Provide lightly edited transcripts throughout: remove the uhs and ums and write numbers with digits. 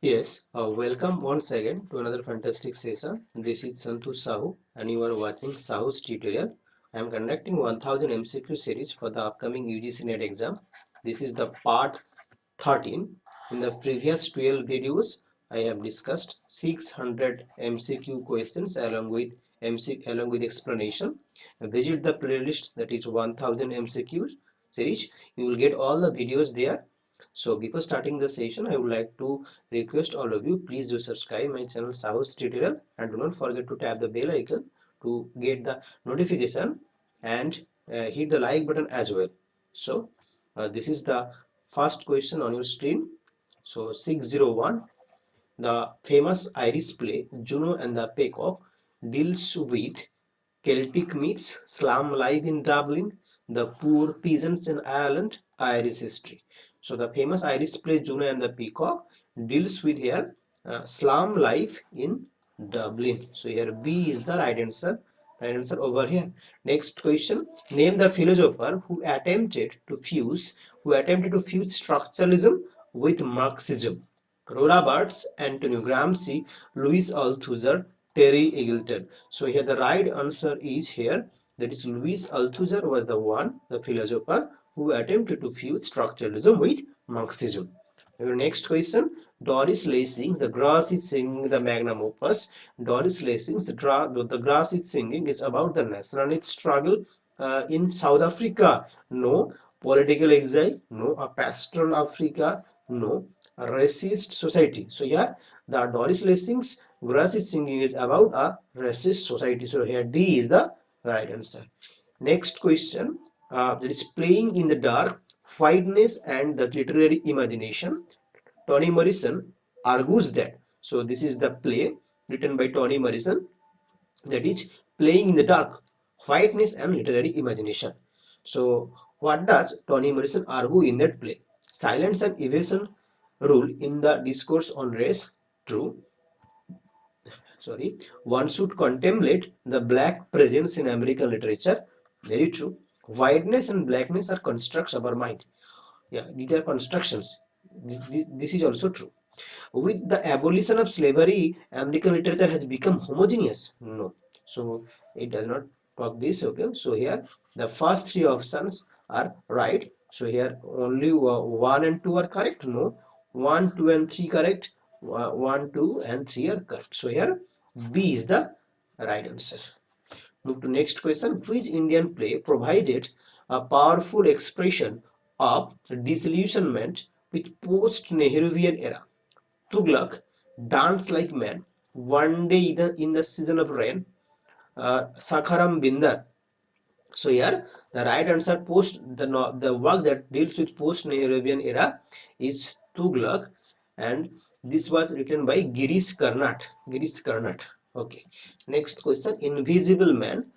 Welcome once again to another fantastic session. This is Santosh Sahu and you are watching Sahu's tutorial. I am conducting 1000 MCQ series for the upcoming UGC NET exam. This is the part 13. In the previous 12 videos, I have discussed 600 MCQ questions along with explanation. Visit the playlist, that is 1000 MCQ series. You will get all the videos there. So before starting the session, I would like to request all of you, please do subscribe my channel Saho's tutorial and do not forget to tap the bell icon to get the notification and hit the like button as well. So this is the first question on your screen. So 601, the famous Irish play Juno and the Peacock deals with Celtic myths, slum life in Dublin, the poor peasants in Ireland, Irish history. So the famous Irish play Juno and the Peacock deals with here slum life in Dublin. So here B is the right answer. Right answer over here. Next question: name the philosopher who attempted to fuse structuralism with Marxism. Rosa Barthes, Antonio Gramsci, Louis Althusser, Terry Eagleton. So here the right answer is here, that is Louis Althusser was the philosopher who attempted to fuse structuralism with Marxism. Your next question: Doris Lessing's The Grass is Singing, the magnum opus. Doris Lessing's The Grass is Singing is about the nationalist struggle in South Africa. No. Political exile? No. A pastoral Africa? No. A racist society? So here the Doris Lessing's Grass is Singing is about a racist society. So here D is the right answer. Next question, that is playing in the dark, whiteness and the literary imagination. Toni Morrison argues that. So this is the play written by Toni Morrison, that is playing in the dark, whiteness and literary imagination. So what does Toni Morrison argue in that play? Silence and evasion rule in the discourse on race. True. One should contemplate the black presence in American literature. Very true. Whiteness and blackness are constructs of our mind. Yeah, these are constructions. This is also true. With the abolition of slavery, American literature has become homogeneous. No. So it does not talk this. Okay. So here the first three options are right. So here only 1 and 2 are correct. No. 1, 2 and 3 correct. 1, 2 and 3 are correct. So here B is the right answer. Move to next question. Which Indian play provided a powerful expression of disillusionment with post-Nehruvian era? Tughlaq, Dance Like Man, One Day in the Season of Rain, Sakharam Bindar. So here the right answer the work that deals with post-Nehruvian era is Tughlaq, and this was written by Girish Karnad. Girish Karnad. Okay. Next question: Invisible Man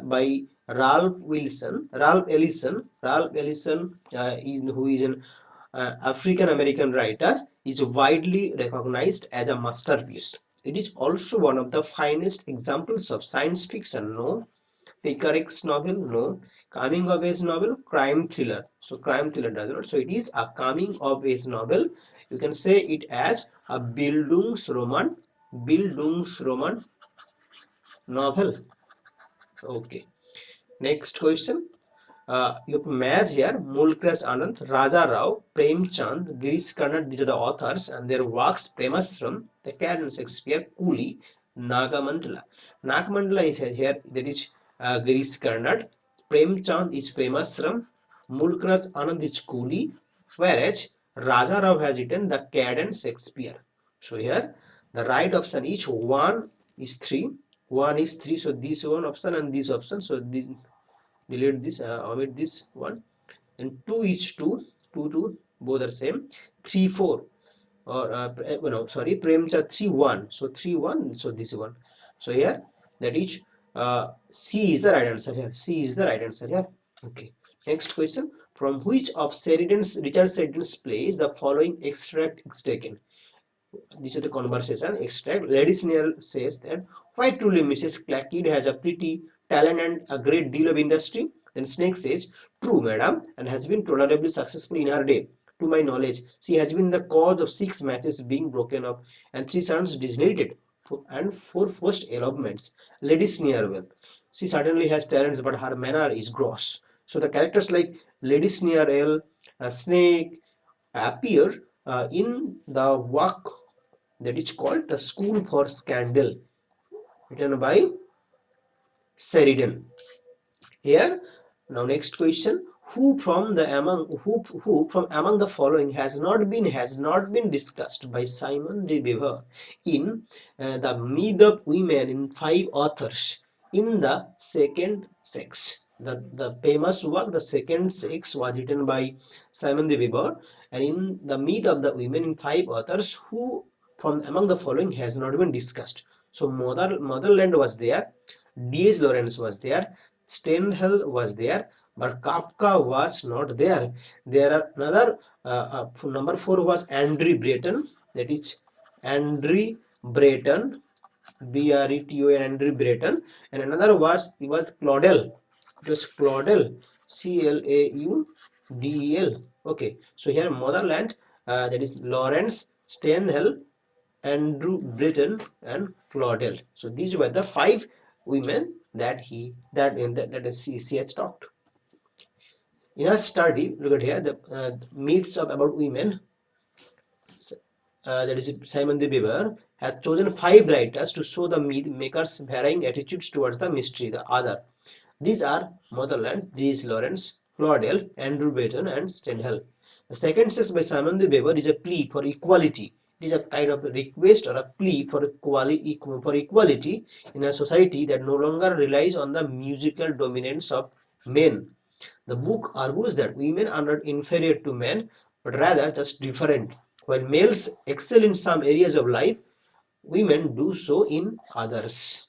by Ralph Wilson. Ralph Ellison. Ralph Ellison who is an African American writer, is widely recognized as a masterpiece. It is also one of the finest examples of science fiction. No. Picarix novel? No. Coming of age novel? Crime thriller. So crime thriller does not. So it is a coming of age novel. You can say it as a Bildungsroman. Bildungsroman novel. Okay. Next question. You have match here: Mulkraj Anand, Raja Rao, Prem Chand, Girish Karnad. These are the authors and their works: Premasram, The Cat and Shakespeare, Coolie, Nagamandala. Nagamandala is here, that is Girish Karnad. Prem Chand is Premasram. Mulkraj Anand is Coolie, whereas Raja Rao has written The Cat and Shakespeare. So here the right option is 1 is 3. 1 is 3. So this one option and this option. So this, delete this, omit this one. And 2 is 2, 2, 2, both are same. 3, 4, or no, sorry, Premcha 3, 1. So 3, 1, so this one. So here that is C is the right answer here. C is the right answer here. Okay. Next question: from which of Richard Sheridan's plays the following extract is taken? This is the conversation extract. Lady Snail says that, why truly Mrs. Clackett has a pretty talent and a great deal of industry. Then Snake says, true madam, and has been tolerably successful in her day. To my knowledge, she has been the cause of 6 matches being broken up and 3 sons disinherited and 4 forced elopements. Lady Sneerwell. She certainly has talents, but her manner is gross. So the characters like Lady Sneerwell, Snake appear in the work that is called The School for Scandal, written by Sheridan. Here, now next question: who from among the following has not been discussed by Simon de Beauvoir in the Myth of Women in Five Authors in the Second Sex? The famous work, The Second Sex, was written by Simon de Beauvoir, and in the Myth of the Women in Five Authors, who from among the following has not been discussed? So Motherland was there, D.H. Lawrence was there, Stendhal was there, but Kafka was not there. There are another number 4 was Andrew Breton, that is Andrew Breton, Breton, Andrew Breton, and another was Claudel. It was Claudel, Claudel. Okay, so here Motherland, that is Lawrence, Stendhal, Andrew Breton, and Claudel. So these were the 5 women that she has talked. In our study, look at here the myths about women. That is Simon de Beauvoir has chosen 5 writers to show the myth makers' varying attitudes towards the mystery, the other. These are Motherland, D.H. Lawrence, Claudel, Andrew Breton, and Stendhal. The second sex by Simon de Beauvoir is a plea for equality. It is a kind of request or a plea for equality in a society that no longer relies on the musical dominance of men. The book argues that women are not inferior to men, but rather just different. While males excel in some areas of life, women do so in others.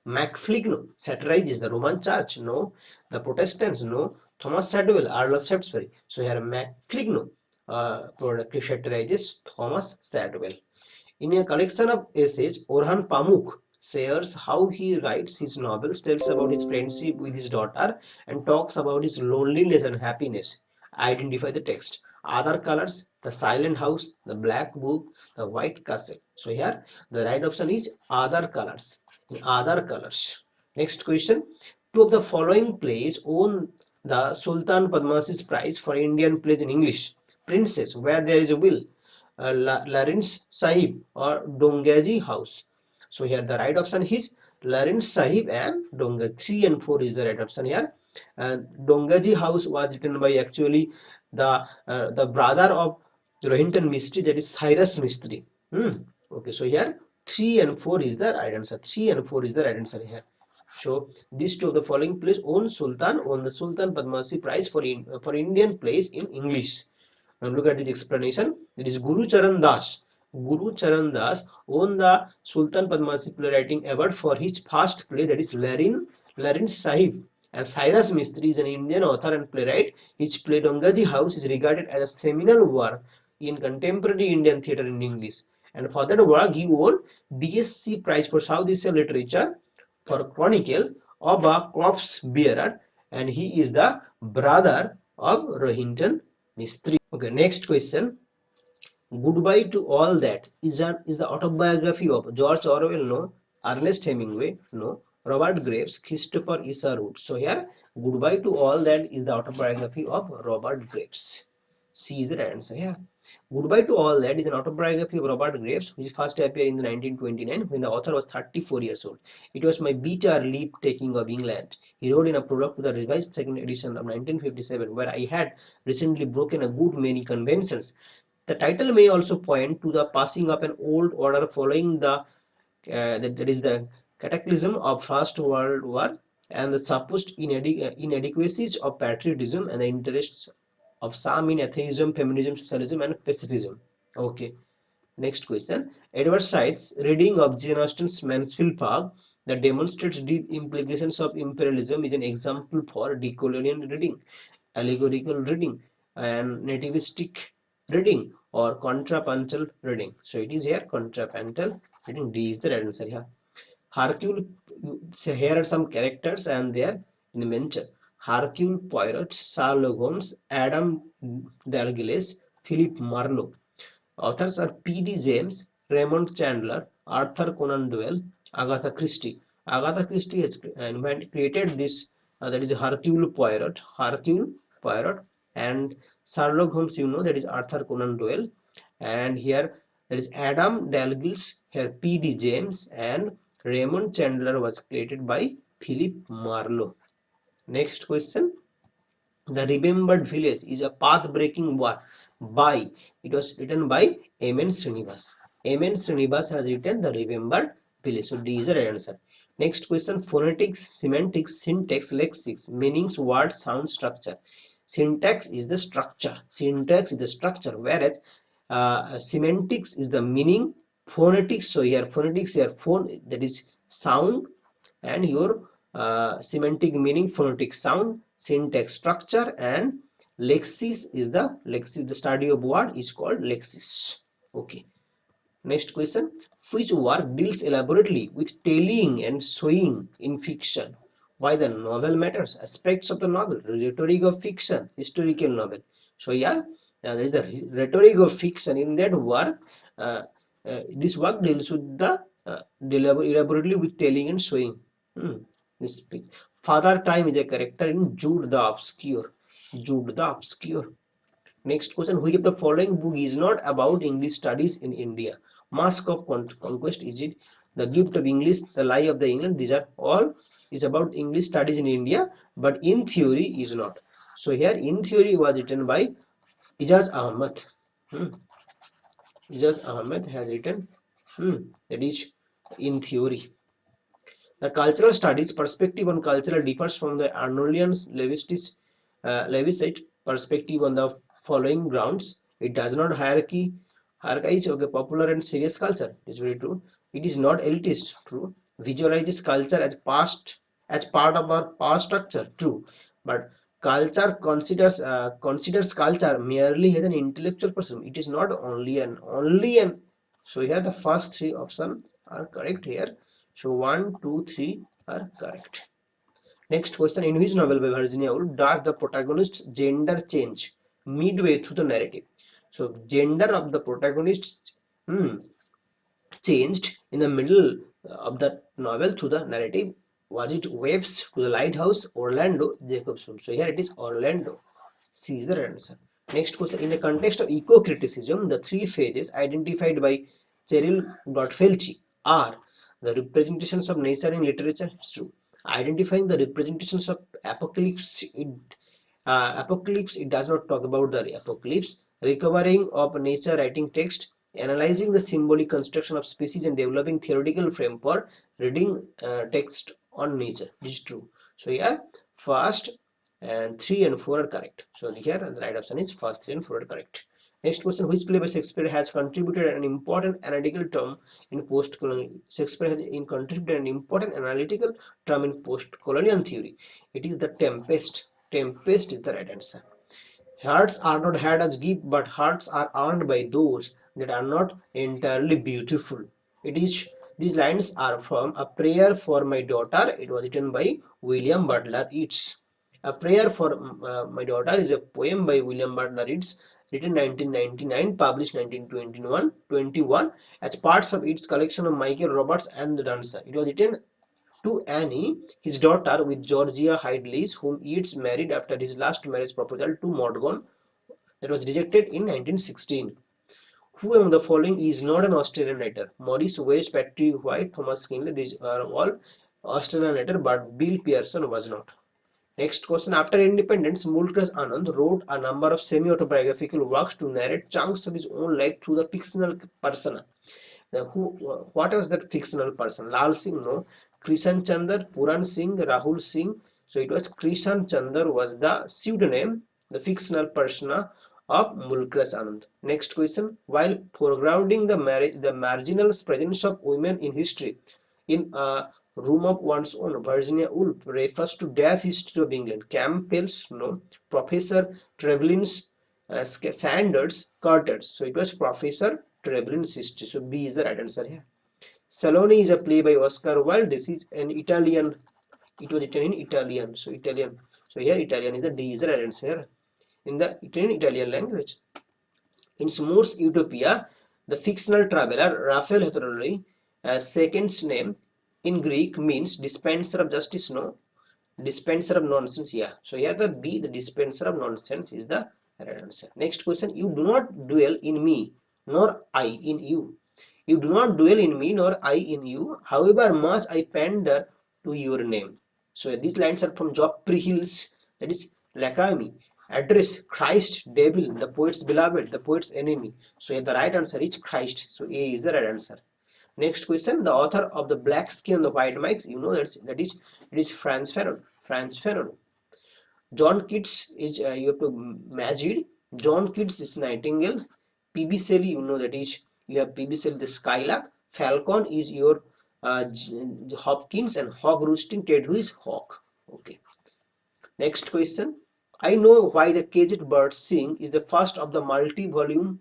MacFligno satirizes the Roman Church, no. The Protestants, no. Thomas Shadwell, Earl of Shaftesbury. So here MacFligno satirizes Thomas Shadwell. In a collection of essays, Orhan Pamuk shares how he writes his novels, tells about his friendship with his daughter, and talks about his loneliness and happiness. Identify the text. Other colors: the silent house, the black book, the white castle. So here the right option is other colors. Other colors. Next question. 2 of the following plays won the Sultan Padmasi's Prize for Indian plays in English: Princess, Where There Is a Will, Larin's Sahib, or Dongaji House. So here the right option is Larin's Sahib and Donga. 3 and 4 is the right option here. And Dongaji House was written by actually the brother of Rohinton Mistry, that is Cyrus Mistry. Okay, so here 3 and 4 is the right answer. 3 and 4 is the right answer here. So these 2 of the following plays won the Sultan Padmasi Prize for Indian plays in English. Now look at this explanation. It is Guru Charan Das. Guru Charan Das won the Sultan Padmasi Playwriting Award for his first play, that is Larin Sahib. And Cyrus Mistry is an Indian author and playwright. His play Dongaji House is regarded as a seminal work in contemporary Indian theatre in English. And for that work, he won DSC Prize for South Asian Literature for Chronicle of a Corpse Bearer, and he is the brother of Rohinton Mistry. Okay, next question. Goodbye to All That is the autobiography of George Orwell, no. Ernest Hemingway, no. Robert Graves, Christopher Isherwood. So here, Goodbye to All That is the autobiography of Robert Graves. C is the right answer. Yeah. Goodbye to All That is an autobiography of Robert Graves, which first appeared in 1929 when the author was 34 years old. It was my bitter leave taking of England, he wrote in a prologue to the revised second edition of 1957, where I had recently broken a good many conventions. The title may also point to the passing of an old order following that is the cataclysm of First World War and the supposed inadequacies of patriotism and the interests of some in atheism, feminism, socialism, and pacifism. Okay. Next question. Edward Said's reading of Jane Austen's Mansfield Park that demonstrates deep implications of imperialism is an example for decolonial reading, allegorical reading, and nativistic reading, or contrapuntal reading. So it is here contrapuntal reading. D is the right answer here. Hercule, so here are some characters and their invention. Hercule Poirot, Sherlock Holmes, Adam Dalgliesh, Philip Marlowe. Authors are P.D. James, Raymond Chandler, Arthur Conan Doyle, Agatha Christie. Agatha Christie has created this, that is Hercule Poirot, and Sherlock Holmes, that is Arthur Conan Doyle, and here there is Adam Dalgliesh, here P.D. James, and Raymond Chandler was created by Philip Marlowe. Next question. The Remembered Village is a path-breaking work by, it was written by M.N. Srinivas. M.N. Srinivas has written The Remembered Village. So D is the right answer. Next question. Phonetics, semantics, syntax, lexics, meanings, word, sound, structure. Syntax is the structure. Syntax is the structure, whereas semantics is the meaning. Phonetics, so here phonetics, here phone, that is sound, and your semantic meaning, phonetic sound, syntax structure, and lexis is the study of word is called lexis. Okay. Next question. Which work deals elaborately with telling and showing in fiction? Why the novel matters? Aspects of the novel. Rhetoric of fiction. Historical novel. So yeah, there is the rhetoric of fiction. In that work, this work deals with the elaborately with telling and showing. This Father Time is a character in Jude the Obscure. Jude the Obscure. Next question. Which of the following book is not about English studies in India? Mask of Conquest, is it? The Gift of English, The Lie of the England. These are all is about English studies in India, but in theory is not. So here in theory was written by Ijaz Ahmed. Ijaz Ahmed has written that is in theory. The cultural studies perspective on cultural differs from the Arnoldian Levisite perspective on the following grounds. It does not hierarchize popular and serious culture. It is very true. It is not elitist. True. Visualizes culture as part of our power structure. True. But culture considers culture merely as an intellectual person. It is not only an. So here the first three options are correct here. So 1, 2, 3 are correct. Next question. In which novel by Virginia Woolf does the protagonist's gender change midway through the narrative? So gender of the protagonist changed in the middle of the novel through the narrative. Was it Waves to the Lighthouse, Orlando, Jacob's Home? So here it is Orlando. C is the right answer. Next question. In the context of eco-criticism, the three phases identified by Cheryl Gottfeldt are the representations of nature in literature. It's true. Identifying the representations of apocalypse, it does not talk about the apocalypse. Recovering of nature writing text, analyzing the symbolic construction of species, and developing theoretical frame for reading text on nature. This is true. So here first and 3 and 4 are correct. So here the right option is first 3 and 4 are correct. Next question. Which play by Shakespeare has contributed an important analytical term in post-colonial? Shakespeare has contributed an important analytical term in post-colonial theory. It is the Tempest. Tempest is the right answer. Hearts are not had as gift, but hearts are earned by those that are not entirely beautiful. It is These lines are from A Prayer for My Daughter. It was written by William Butler Yeats. A Prayer for My Daughter is a poem by William Butler Yeats, written 1999, published 1921 as parts of its collection of Michael Roberts and the Dancer. It was written to Annie, his daughter, with Georgia Hyde, whom Yeats married after his last marriage proposal to Morgan that was rejected in 1916. Who among the following is not an Australian writer? Maurice West, Patrick White, Thomas Kingley, these are all Australian writer, but Bill Pearson was not. Next question. After independence, Mulkras Anand wrote a number of semi-autobiographical works to narrate chunks of his own life through the fictional persona. Now, what was that fictional person? Lal Singh? No. Krishan Chandra, Puran Singh, Rahul Singh. So it was Krishan Chandra was the pseudonym, the fictional persona of Mulkras Anand. Next question. While foregrounding the marginal presence of women in history, in a room of one's own, Virginia Woolf refers to Death History of England. Campbell's? No. Professor Trevelyan's Sanders Carter's. So it was Professor Trevelyan's history. So B is the right answer here. Salome is a play by Oscar Wilde. This is an Italian It was written in Italian. So Italian. So here Italian is the D is the right answer. In the Italian language. In Moore's Utopia, the fictional traveler Raphael Heteroli, second's name in Greek means dispenser of justice. No, dispenser of nonsense. Yeah. So here the B, the dispenser of nonsense, is the right answer. Next question: you do not dwell in me, nor I in you. You do not dwell in me, nor I in you. However much I pander to your name. So these lines are from Job Prehill's, that is Lakami. Address: Christ, devil, the poet's beloved, the poet's enemy. So the right answer is Christ. So A is the right answer. Next question: the author of the Black Skin and the White Mice, you know that is it is Franz Fanon. Franz Fanon. John Keats is you have to Majid. John Keats is Nightingale. P.B. Shelley, you know that is you have P.B. Shelley the Skylark. Falcon is your Hopkins, and Hog Roosting Ted who is Hawk. Okay. Next question. I Know Why the Caged Birds Sing is the first of the multi-volume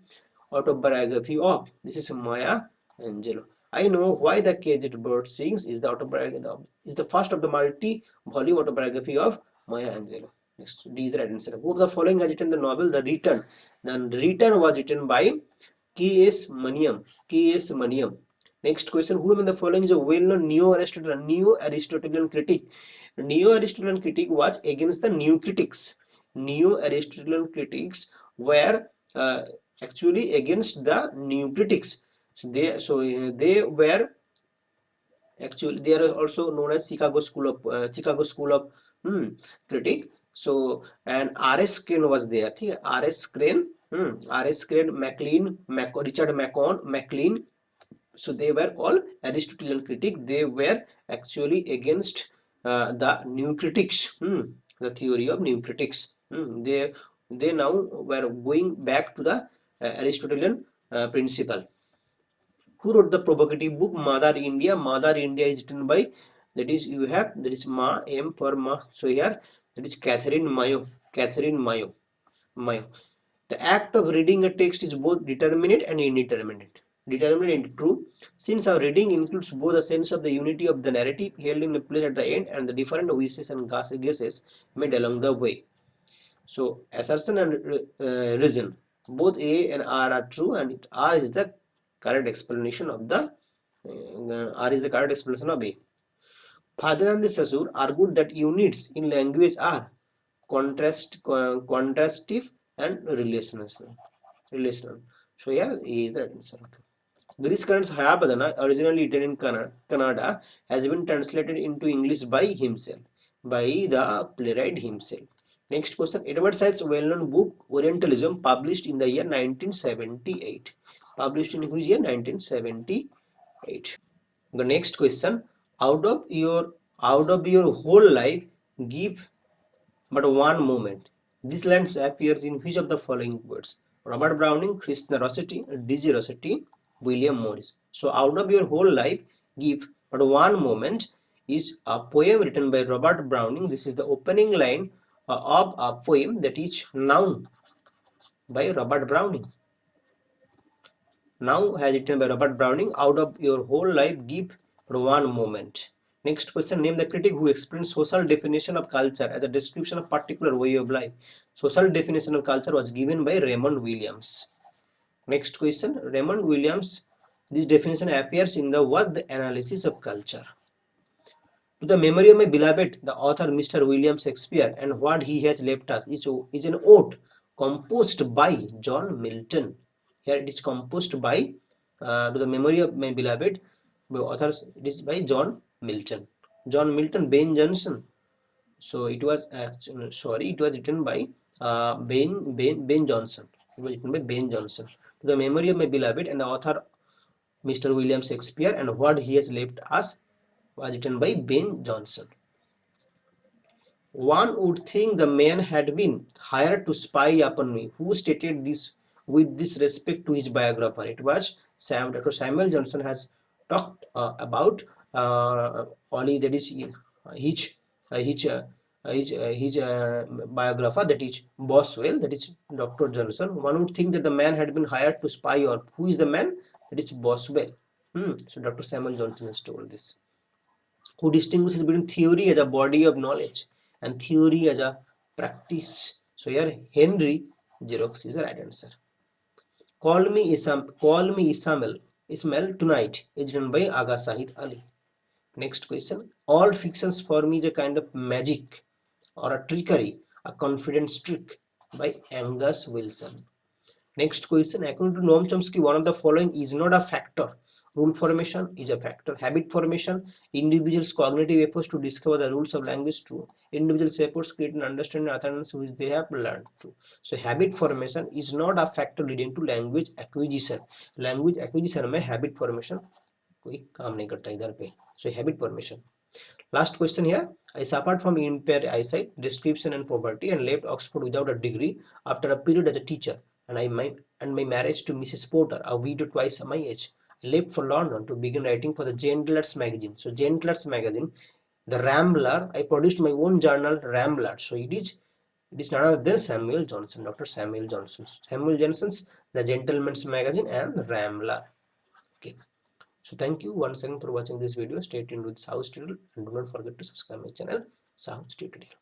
autobiography of. This is Maya Angelou. I Know Why the Caged Bird Sings is the autobiography is the first of the multi-volume autobiography of Maya Angelou. Next, D is the right answer. Who of the following has written the novel The Return? The Return was written by K.S. Maniam. K.S. Maniam. Next question: who among the following is a well-known neo-Aristotelian critic? Neo-Aristotelian critic was against the new critics. Neo-Aristotelian critics were actually against the new critics. So they were actually, they are also known as Chicago School of critic. So and R.S. Crane was there. R.S. Crane, R.S. Crane, Richard McLean. So they were all Aristotelian critic. They were actually against the new critics, the theory of new critics. They now were going back to the Aristotelian principle. Who wrote the provocative book Mother India? Mother India is written by, that is you have, that is Ma, M for Ma. So here that is Catherine Mayo. Catherine Mayo. Mayo. The act of reading a text is both determinate and indeterminate. Determinate and true, since our reading includes both a sense of the unity of the narrative held in place at the end and the different wishes and guesses made along the way. So assertion and reason, both A and R are true, and R is the correct explanation of the R is the correct explanation of A. Father and the Sasur argued that units in language are contrastive and relational. So here A is the right answer. Girish Karnad's Hayabadana, originally written in Kannada, has been translated into English by himself, by the playwright himself. Next question: Edward Said's well-known book Orientalism, published in the year 1978. Published in which year? 1978. The next question: out of your whole life, give but one moment. This line appears in which of the following words? Robert Browning, Krishna Rossetti, D.G. Rossetti, William Morris. So out of your whole life, give but one moment is a poem written by Robert Browning. This is the opening line of a poem, that is Now by Robert Browning. Now has written by Robert Browning. Out of your whole life, give but one moment. Next question: name the critic who explains social definition of culture as a description of particular way of life. Social definition of culture was given by Raymond Williams. Next question: Raymond Williams, this definition appears in the work The Analysis of Culture. To the memory of my beloved, the author Mr. William Shakespeare, and what he has left us is an ode composed by John Milton. Here it is composed by to the memory of my beloved, the authors, it is by John Milton. John Milton, Ben Jonson. So it was actually, it was written by Ben Jonson. It was written by Ben Jonson. To the memory of my beloved, and the author Mr. William Shakespeare, and what he has left us was written by Ben Jonson. One would think the man had been hired to spy upon me. Who stated this with this respect to his biographer? It was Dr. Samuel Johnson has talked about Ollie, that is his biographer, that is Boswell, that is Dr. Johnson. One would think that the man had been hired to spy on. Who is the man? That is Boswell. So Dr. Samuel Johnson has told this. who distinguishes between theory as a body of knowledge and theory as a practice. So here Henry Xerox is the right answer. Call Me Ismail Tonight is written by Aga Sahid Ali. Next question. All fictions for me is a kind of magic or a trickery, a confidence trick by Angus Wilson. Next question. According to Noam Chomsky, one of the following is not a factor. Rule formation is a factor. Habit formation, individuals' cognitive efforts to discover the rules of language, true. Individuals' efforts create an understanding utterance which they have learned, true. So habit formation is not a factor leading to language acquisition. Language acquisition में habit formation कोई काम नहीं करता इधर पे. So habit formation. Last question here. I suffered from impaired eyesight, description and poverty and left Oxford without a degree after a period as a teacher. And my marriage to Mrs. Porter, a widow twice my age. I left for London to begin writing for the Gentlers magazine. So Gentlers magazine, the Rambler, I produced my own journal Rambler. So it is none other than Samuel Johnson, Dr. Samuel Johnson. Samuel Johnson's The Gentleman's Magazine and Rambler. Okay. So thank you once again for watching this video. Stay tuned with Sahooo's Tutorial and do not forget to subscribe my channel Sahooo's Tutorial.